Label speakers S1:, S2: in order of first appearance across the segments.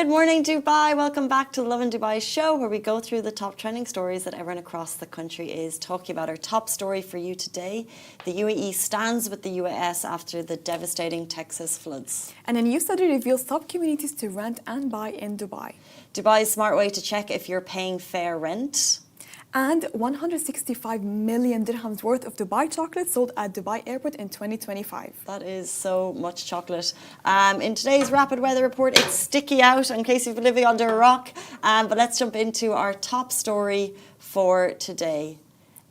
S1: Good morning, Dubai. Welcome back to the Lovin Dubai show, where we go through the top trending stories that everyone across the country is talking about. Our top story for you today: the UAE stands with the US after the devastating Texas floods.
S2: And a new study reveals top communities to rent and buy in Dubai.
S1: Dubai's smart way to check if you're paying fair rent.
S2: And 165 million dirhams worth of Dubai chocolate sold at Dubai Airport in 2025.
S1: That is so much chocolate. In today's rapid weather report, it's sticky out in case you've been living under a rock. But let's jump into our top story for today.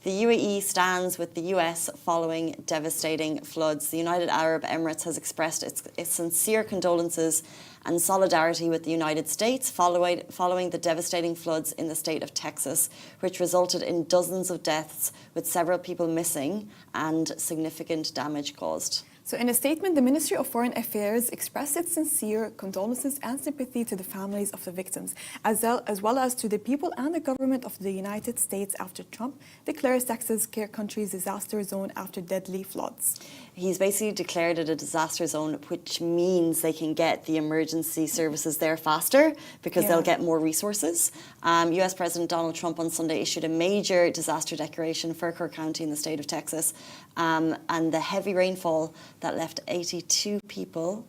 S1: The UAE stands with the US following devastating floods. The United Arab Emirates has expressed its sincere condolences and solidarity with the United States following the devastating floods in the state of Texas, which resulted in dozens of deaths, with several people missing and significant damage caused.
S2: So in a statement, the Ministry of Foreign Affairs expressed its sincere condolences and sympathy to the families of the victims, as well as to the people and the government of the United States after Trump declares Texas country's disaster zone after deadly floods.
S1: He's basically declared it a disaster zone, which means they can get the emergency services there faster because they'll get more resources. US President Donald Trump on Sunday issued a major disaster declaration for Kirk County in the state of Texas. And the heavy rainfall that left 82 people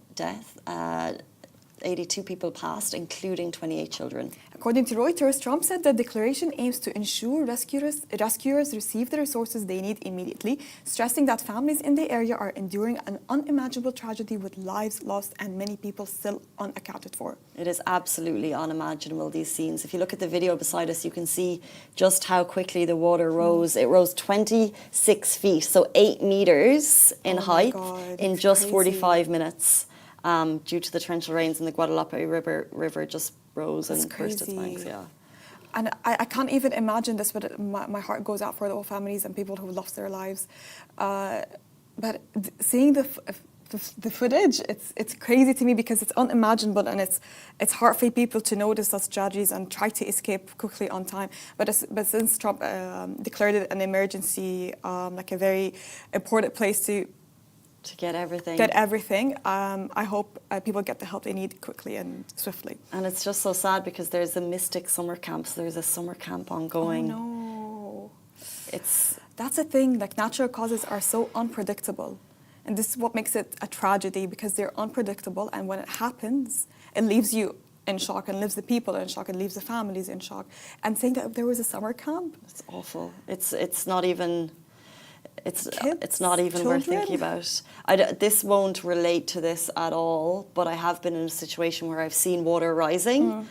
S1: 82 people passed, including 28 children.
S2: According to Reuters, Trump said the declaration aims to ensure rescuers receive the resources they need immediately, stressing that families in the area are enduring an unimaginable tragedy with lives lost and many people still unaccounted for.
S1: It is absolutely unimaginable, these scenes. If you look at the video beside us, you can see just how quickly the water rose. It rose 26 feet, so 8 meters in height in just crazy. 45 minutes. Due to the torrential rains, and the Guadalupe River just rose and burst its banks. Yeah,
S2: and I can't even imagine this, but my heart goes out for the whole families and people who lost their lives. But seeing the footage, it's crazy to me because it's unimaginable, and it's hard for people to notice such tragedies and try to escape quickly on time. But since Trump declared it an emergency, like a very important place to get everything. I hope people get the help they need quickly and swiftly.
S1: And it's just so sad because there's a Mystic summer camp. So there's a summer camp ongoing.
S2: Oh no! That's the thing. Like, natural causes are so unpredictable, and this is what makes it a tragedy, because they're unpredictable. And when it happens, it leaves you in shock, and leaves the people in shock, and leaves the families in shock. And saying that there was a summer camp,
S1: it's awful. It's not even. It's not even
S2: children?
S1: worth thinking about. This won't relate to this at all, but I have been in a situation where I've seen water rising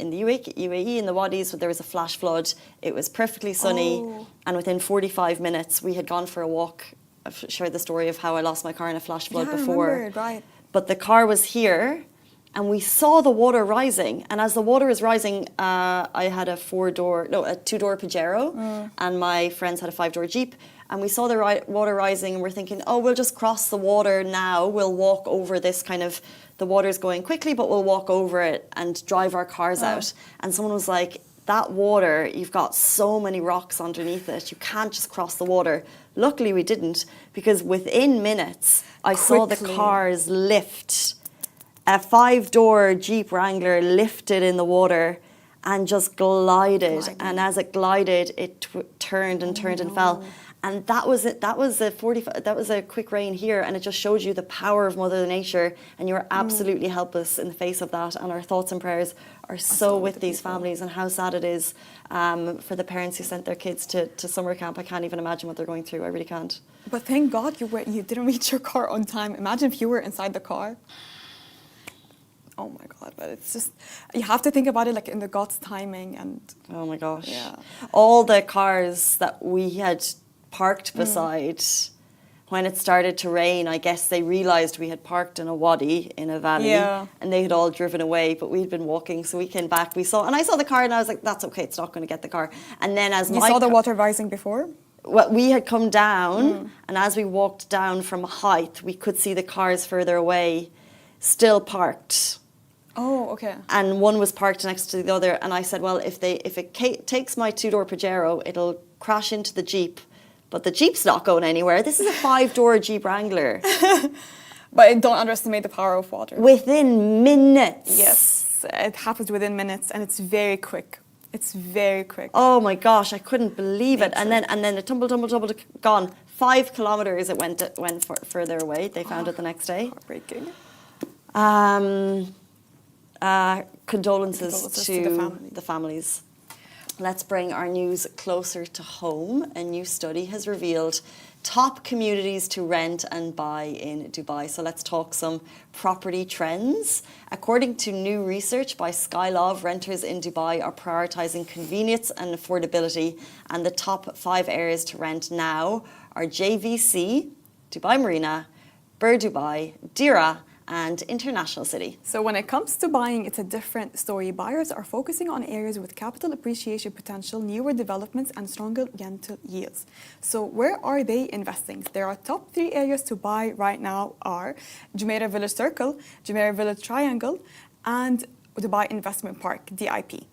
S1: in the UAE, in the Wadis, where there was a flash flood. It was perfectly sunny, and within 45 minutes, we had gone for a walk. I've shared the story of how I lost my car in a flash flood before.
S2: I remember, right.
S1: But the car was here, and we saw the water rising. And as the water is rising, I had a two-door Pajero, and my friends had a 5-door Jeep. And we saw the water rising, and we're thinking, oh, we'll just cross the water now. We'll walk over this the water's going quickly, but we'll walk over it and drive our cars out. And someone was like, that water, you've got so many rocks underneath it. You can't just cross the water. Luckily, we didn't, because within minutes, I saw the cars lift. A 5-door Jeep Wrangler lifted in the water and just glided. And as it glided, it turned and turned and fell. And that was it. That was a quick rain here, and it just showed you the power of Mother Nature, and you're absolutely helpless in the face of that. And our thoughts and prayers are so with these families, and how sad it is for the parents who sent their kids to summer camp. I can't even imagine what they're going through. I really can't.
S2: But thank God you didn't reach your car on time. Imagine if you were inside the car. Oh my God, but it's just, you have to think about it like in the God's timing. And
S1: oh my gosh.
S2: Yeah.
S1: All the cars that we had parked beside, when it started to rain, I guess they realised we had parked in a wadi in a valley, and they had all driven away, but we'd been walking, so we came back, I saw the car, and I was like, that's okay, it's not going to get the car. And then as
S2: you saw the water rising before?
S1: Well, we had come down, and as we walked down from height, we could see the cars further away, still parked.
S2: Oh, okay.
S1: And one was parked next to the other, and I said, well, if it takes my 2-door Pajero, it'll crash into the Jeep. But the Jeep's not going anywhere. This is a 5-door Jeep Wrangler.
S2: But don't underestimate the power of water.
S1: Within minutes.
S2: Yes. it happens within minutes, and it's very quick. It's very quick.
S1: Oh my gosh, I couldn't believe it.
S2: Nature.
S1: And then it tumbled, gone. 5 kilometers it went further away. They found it the next day.
S2: Heartbreaking.
S1: Condolences to
S2: the
S1: the families. Let's bring our news closer to home. A new study has revealed top communities to rent and buy in Dubai. So let's talk some property trends. According to new research by Skylove, renters in Dubai are prioritizing convenience and affordability, and the top 5 areas to rent now are JVC, Dubai Marina, Bur Dubai, Dira, and International City.
S2: So when it comes to buying, it's a different story. Buyers are focusing on areas with capital appreciation potential, newer developments, and stronger rental yields. So where are they investing? There are top 3 areas to buy right now are Jumeirah Village Circle, Jumeirah Village Triangle, and Dubai Investment Park, DIP.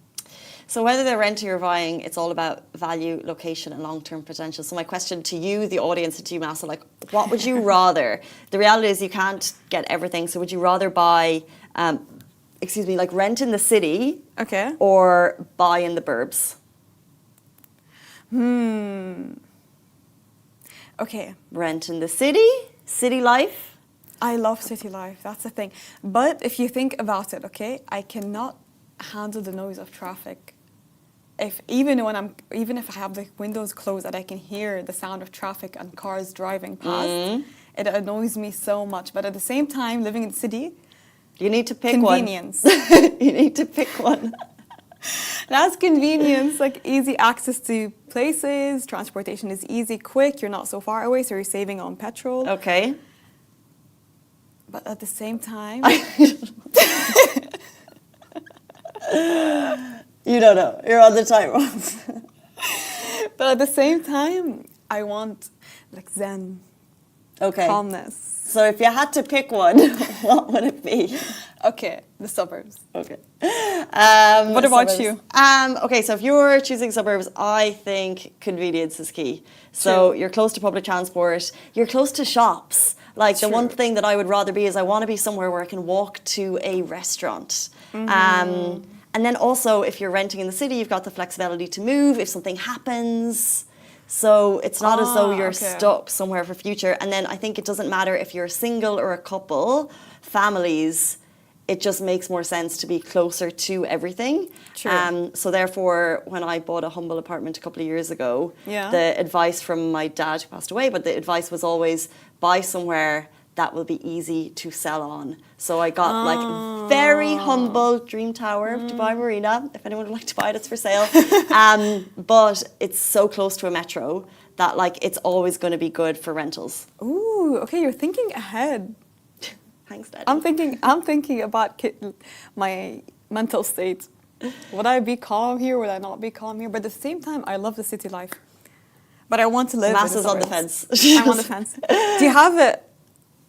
S1: So whether they're renting or buying, it's all about value, location, and long-term potential. So my question to you, the audience, and to you, Massa, like, what would you rather? The reality is you can't get everything. So would you rather buy, like rent in the city,
S2: Okay.
S1: or buy in the burbs?
S2: Okay.
S1: Rent in the city, city life.
S2: I love city life. That's the thing. But if you think about it, okay, I cannot handle the noise of traffic. Even if I have the windows closed and I can hear the sound of traffic and cars driving past, it annoys me so much. But at the same time, living in the city,
S1: you need to pick
S2: convenience.
S1: one. You need to pick one.
S2: That's convenience, like easy access to places, transportation is easy, quick, you're not so far away, so you're saving on petrol.
S1: Okay.
S2: But at the same time...
S1: You don't know. You're on the tightrope.
S2: But at the same time, I want like zen, calmness.
S1: So if you had to pick one, what would it be?
S2: Okay, the suburbs.
S1: Okay.
S2: What about
S1: suburbs.
S2: you?
S1: Okay, so if you're choosing suburbs, I think convenience is key. So
S2: True.
S1: you're close to public transport, you're close to shops. Like the one
S2: True.
S1: thing that I would rather be is I want to be somewhere where I can walk to a restaurant. And then also, if you're renting in the city, you've got the flexibility to move if something happens. So it's not as though you're stuck somewhere for future. And then I think it doesn't matter if you're single or a couple, families, it just makes more sense to be closer to everything.
S2: True.
S1: So therefore, when I bought a humble apartment a couple of years ago, the advice from my dad, who passed away, but the advice was always buy somewhere that will be easy to sell on. So I got like very humble dream tower of Dubai Marina. If anyone would like to buy it, it's for sale. But it's so close to a metro that like it's always going to be good for rentals.
S2: Ooh, okay, you're thinking ahead.
S1: Thanks, Dad.
S2: I'm thinking about my mental state. Would I be calm here? Would I not be calm here? But at the same time, I love the city life. But I want to live.
S1: Massa's on the fence.
S2: I'm on the fence. Do you have it?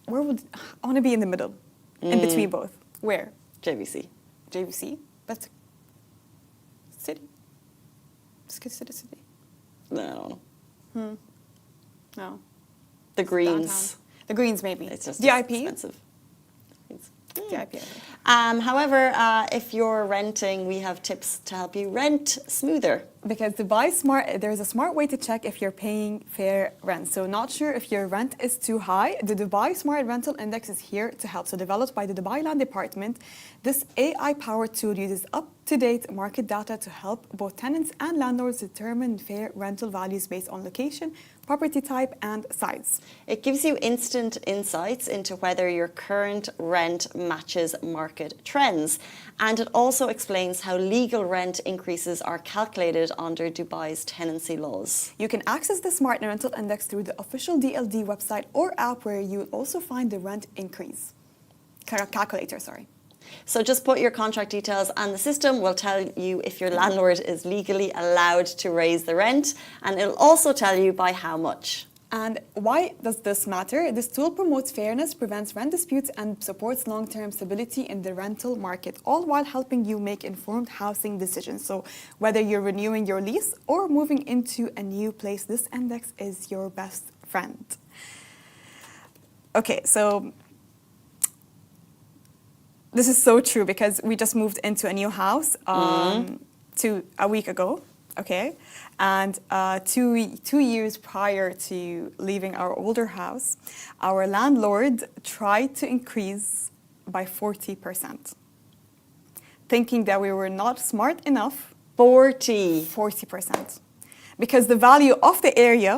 S2: I want to be in the middle, in between both. Where?
S1: JVC.
S2: JVC? But city. Just consider city.
S1: No.
S2: No.
S1: The Greens.
S2: Downtown. The Greens, maybe.
S1: It's just
S2: DIP?
S1: expensive.
S2: DIP, I think.
S1: However, if you're renting, we have tips to help you rent smoother.
S2: Because there's a smart way to check if you're paying fair rent. So not sure if your rent is too high. The Dubai Smart Rental Index is here to help. So developed by the Dubai Land Department, this AI-powered tool uses up-to-date market data to help both tenants and landlords determine fair rental values based on location, property type, and size.
S1: It gives you instant insights into whether your current rent matches market trends. And it also explains how legal rent increases are calculated under Dubai's tenancy laws.
S2: You can access the Smart Rental Index through the official DLD website or app, where you will also find the rent increase calculator.
S1: So just put your contract details and the system will tell you if your landlord is legally allowed to raise the rent, and it'll also tell you by how much.
S2: And why does this matter? This tool promotes fairness, prevents rent disputes, and supports long-term stability in the rental market, all while helping you make informed housing decisions. So whether you're renewing your lease or moving into a new place, this index is your best friend. Okay, so This is so true because we just moved into a new house a week ago, okay? And 2 years prior to leaving our older house, our landlord tried to increase by 40%, thinking that we were not smart enough. 40%. Because the value of the area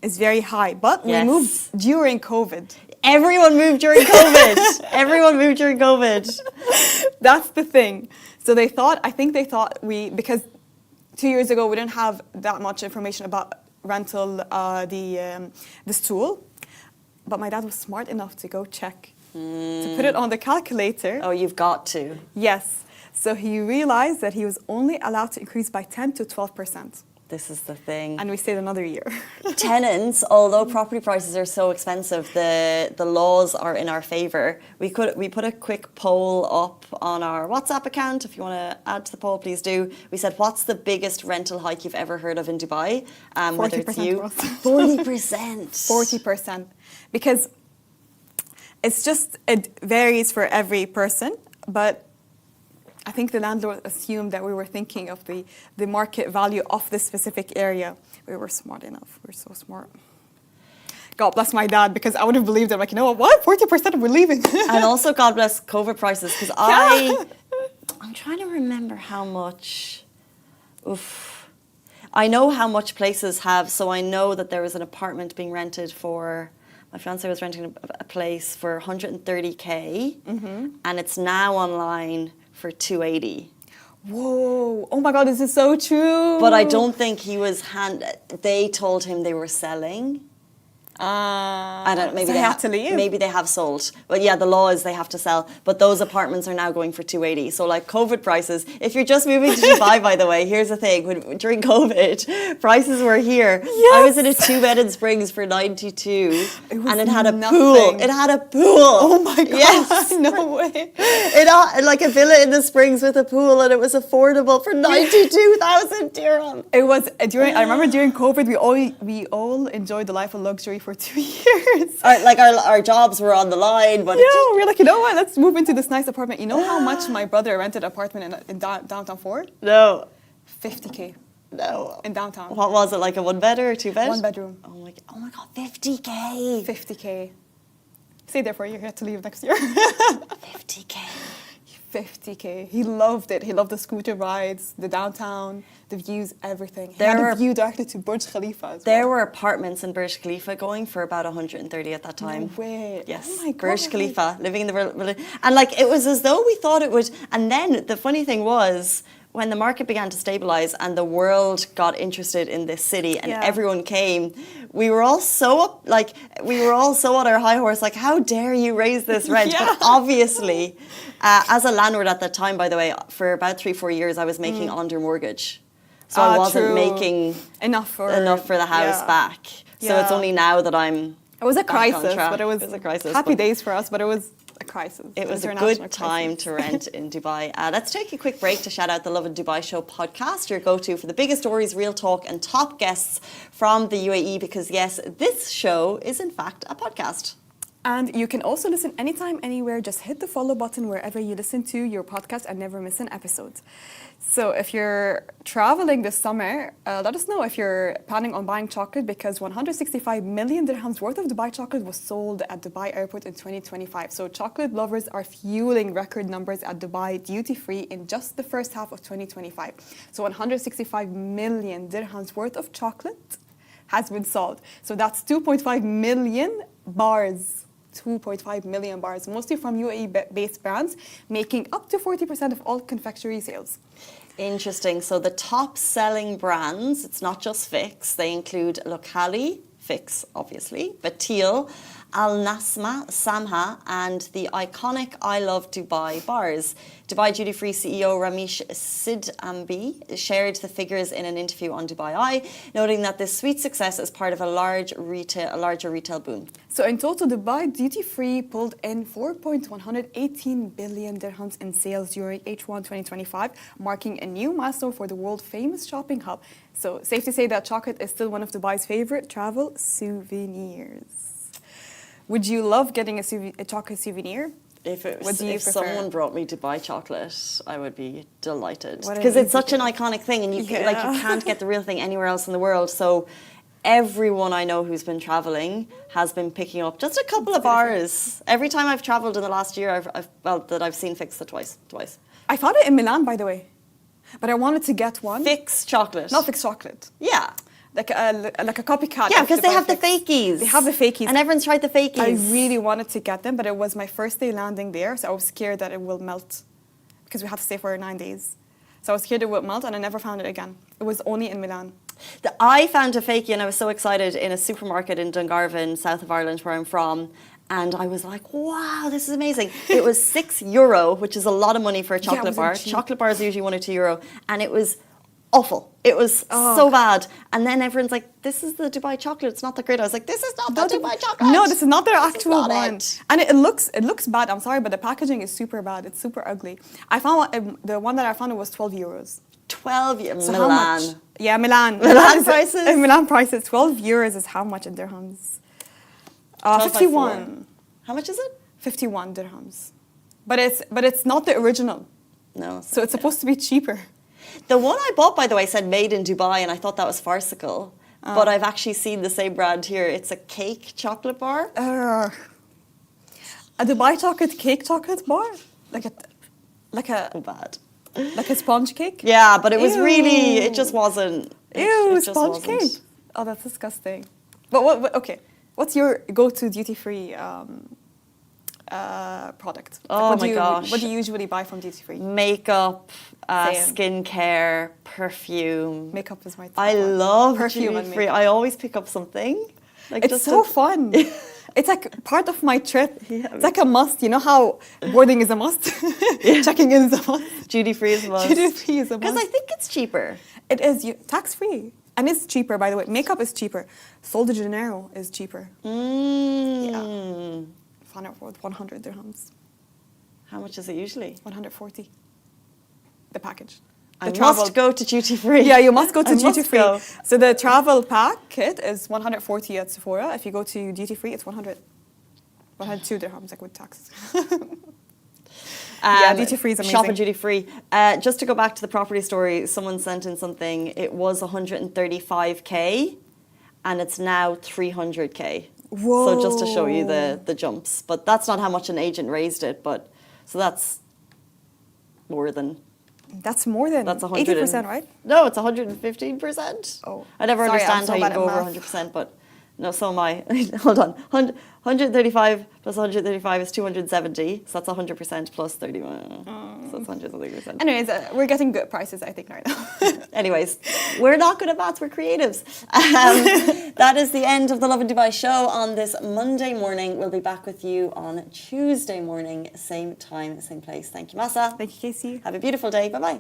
S2: is very high, but we moved during COVID.
S1: Everyone moved during COVID. Everyone moved during COVID.
S2: That's the thing. So I think they thought because 2 years ago we didn't have that much information about rental, this tool. But my dad was smart enough to go check, to put it on the calculator.
S1: Oh, you've got to.
S2: Yes. So he realized that he was only allowed to increase by 10 to 12%.
S1: This is the thing.
S2: And we stayed another year.
S1: Tenants, although property prices are so expensive, the laws are in our favour. We put a quick poll up on our WhatsApp account. If you want to add to the poll, please do. We said, what's the biggest rental hike you've ever heard of in Dubai?
S2: 40%
S1: whether it's you.
S2: for us.
S1: 40%.
S2: 40%. Because it varies for every person, but I think the landlord assumed that we were thinking of the market value of this specific area. We were smart enough. We're so smart. God bless my dad, because I would have believed him. Like, you know what? 40% we're leaving.
S1: And also, God bless COVID prices, because I'm trying to remember how much. Oof. I know how much places have. So I know that there was an apartment being rented for. My fiance was renting a place for 130K, and it's now online for 280.
S2: Whoa! Oh my God, this is so true.
S1: But I don't think he was they told him they were selling. I don't. Maybe
S2: so
S1: they
S2: have to leave.
S1: Maybe they have sold. But yeah, the law is they have to sell. But those apartments are now going for 280. So like COVID prices. If you're just moving to Dubai, by the way, here's the thing: during COVID, prices were here.
S2: Yes.
S1: I was in a 2-bed in Springs for 92, and it had a
S2: nothing.
S1: pool. It had a pool.
S2: Oh my God!
S1: Yes.
S2: No way.
S1: It had like a villa in the Springs with a pool, and it was affordable for 92,000 dirham.
S2: It was I remember during COVID, we all enjoyed the life of luxury for 2 years.
S1: Our jobs were on the line, but
S2: Yeah, we're like, you know what? Let's move into this nice apartment. You know how much my brother rented an apartment in downtown for?
S1: No.
S2: 50K.
S1: No.
S2: In downtown.
S1: What was it, like a 1-bed or a 2-bed?
S2: 1 bedroom.
S1: Oh my God, 50K.
S2: 50K. Stay there for a year. You have to leave next year.
S1: 50K.
S2: 50K. He loved it. He loved the scooter rides, the downtown, the views, everything. He
S1: There
S2: had
S1: were-
S2: a view directly to Burj Khalifa as
S1: There
S2: well.
S1: were apartments in Burj Khalifa going for about 130 at that time.
S2: No way.
S1: Yes,
S2: Oh my God.
S1: Burj Khalifa, living in the village. And like, it was as though we thought it would. And then the funny thing was, when the market began to stabilize and the world got interested in this city and
S2: Yeah.
S1: everyone came, we were all so on our high horse, like, how dare you raise this rent?
S2: Yeah.
S1: But obviously, as a landlord at that time, by the way, for about 3-4 years, I was making under mortgage. So I wasn't
S2: True.
S1: making
S2: enough for
S1: the house
S2: yeah.
S1: back. So it's
S2: Yeah.
S1: only now that I'm
S2: It was a
S1: back on
S2: crisis,
S1: track.
S2: but it was
S1: a crisis.
S2: happy
S1: but
S2: days for us, but it was a crisis.
S1: It was a
S2: international
S1: good time
S2: crisis.
S1: to rent in Dubai. Let's take a quick break to shout out the Lovin Dubai Show podcast, your go-to for the biggest stories, real talk, and top guests from the UAE. Because yes, this show is in fact a podcast.
S2: And you can also listen anytime, anywhere. Just hit the follow button wherever you listen to your podcast and never miss an episode. So if you're traveling this summer, let us know if you're planning on buying chocolate, because 165 million dirhams worth of Dubai chocolate was sold at Dubai Airport in 2025. So chocolate lovers are fueling record numbers at Dubai duty-free in just the first half of 2025. So 165 million dirhams worth of chocolate has been sold. So that's 2.5 million bars. 2.5 million bars, mostly from UAE-based brands, making up to 40% of all confectionery sales.
S1: Interesting. So the top selling brands, it's not just Fix. They include Locali, Fix, obviously, Batil, Al Nasma, Samha, and the iconic I Love Dubai bars. Dubai Duty Free CEO Ramesh Sidambi shared the figures in an interview on Dubai Eye, noting that this sweet success is part of a larger retail boom.
S2: So in total, Dubai Duty Free pulled in 4.118 billion dirhams in sales during H1 2025, marking a new milestone for the world-famous shopping hub. So safe to say that chocolate is still one of Dubai's favorite travel souvenirs. Would you love getting a chocolate souvenir?
S1: If someone brought me Dubai chocolate, I would be delighted.
S2: What an
S1: Because it's
S2: easy
S1: such an
S2: gift.
S1: iconic thing, and you
S2: Yeah.
S1: like you can't get the real thing anywhere else in the world. So everyone I know who's been traveling has been picking up just a couple of bars. Every time I've traveled in the last year, I've seen Fix it twice.
S2: I found it in Milan, by the way, but I wanted to get one.
S1: Fix chocolate.
S2: Not Fix chocolate.
S1: Yeah.
S2: Like a copycat.
S1: Yeah,
S2: of
S1: because they have the
S2: Fix.
S1: fakies.
S2: They have the fakies.
S1: And everyone's tried the fakies.
S2: I really wanted to get them, but it was my first day landing there, so I was scared that it will melt because we had to stay for 9 days. So I was scared it would melt, and I never found it again. It was only in Milan.
S1: I found a fakie, and I was so excited in a supermarket in Dungarvan, south of Ireland, where I'm from. And I was like, wow, this is amazing. It was €6, which is a lot of money for a chocolate bar. Chocolate bars are usually €1 or €2. And it was awful. It was so bad. And then everyone's like, this is the Dubai chocolate. It's not that great. I was like, this is not the Dubai chocolate.
S2: No, this is not their actual one.
S1: It.
S2: And it looks bad. I'm sorry, but the packaging is super bad. It's super ugly. I found the one that I found, it was €12.
S1: 12
S2: So
S1: Milan.
S2: how much? Yeah, Milan.
S1: Milan prices?
S2: Milan prices. €12 is how much in dirhams? 51.
S1: How much is it?
S2: 51 dirhams. But it's not the original.
S1: No.
S2: So it's supposed to be cheaper.
S1: The one I bought, by the way, said made in Dubai, and I thought that was farcical. But I've actually seen the same brand here. It's a cake chocolate bar.
S2: A Dubai cake chocolate bar? Like
S1: Oh, bad.
S2: Like a sponge cake?
S1: Yeah, but it was really, it
S2: Ew.
S1: just wasn't.
S2: Ew,
S1: it just
S2: sponge
S1: wasn't.
S2: cake. Oh, that's disgusting. But okay, what's your go-to duty-free product?
S1: Oh my gosh.
S2: What do you usually buy from duty-free?
S1: Makeup,
S2: Same.
S1: skincare, perfume.
S2: Makeup is my top
S1: I
S2: one.
S1: love
S2: Perfume and
S1: duty-free.
S2: makeup.
S1: I always pick up something. Like
S2: It's so fun. It's like part of my trip. It's like a must. You know how boarding is a must? Checking in is a must.
S1: Duty-free is a must.
S2: Duty-free is a must.
S1: Because I think it's cheaper.
S2: It is tax-free. And it's cheaper, by the way. Makeup is cheaper. Sol de Janeiro is cheaper.
S1: Mm.
S2: Found it worth 100 dirhams.
S1: How much is it usually?
S2: 140. The package.
S1: I must go to duty-free.
S2: Yeah, you must go to
S1: I must
S2: duty-free.
S1: go.
S2: So the travel pack kit is 140 at Sephora. If you go to duty-free, it's 100. 102 dirhams, like with tax. Yeah, duty-free is amazing.
S1: Shop at duty-free. Just to go back to the property story, someone sent in something. It was 135k, and it's now 300k.
S2: Whoa.
S1: So just to show you the jumps. But that's not how much an agent raised it. But so that's more than.
S2: That's more than
S1: That's
S2: 80%, right?
S1: No, it's 115%.
S2: Oh.
S1: I never
S2: Sorry, I'm
S1: understand
S2: so
S1: how you
S2: bad
S1: go
S2: at
S1: over
S2: math.
S1: 100%, but no, so am I. Hold on. 135 plus 135 is 270, so that's 100% plus 31. So it's 100%.
S2: Anyways, we're getting good prices, I think, right now.
S1: Anyways, we're not good at maths, we're creatives. That is the end of the Lovin Dubai show on this Monday morning. We'll be back with you on Tuesday morning, same time, same place. Thank you, Masa.
S2: Thank you, Casey.
S1: Have a beautiful day. Bye-bye.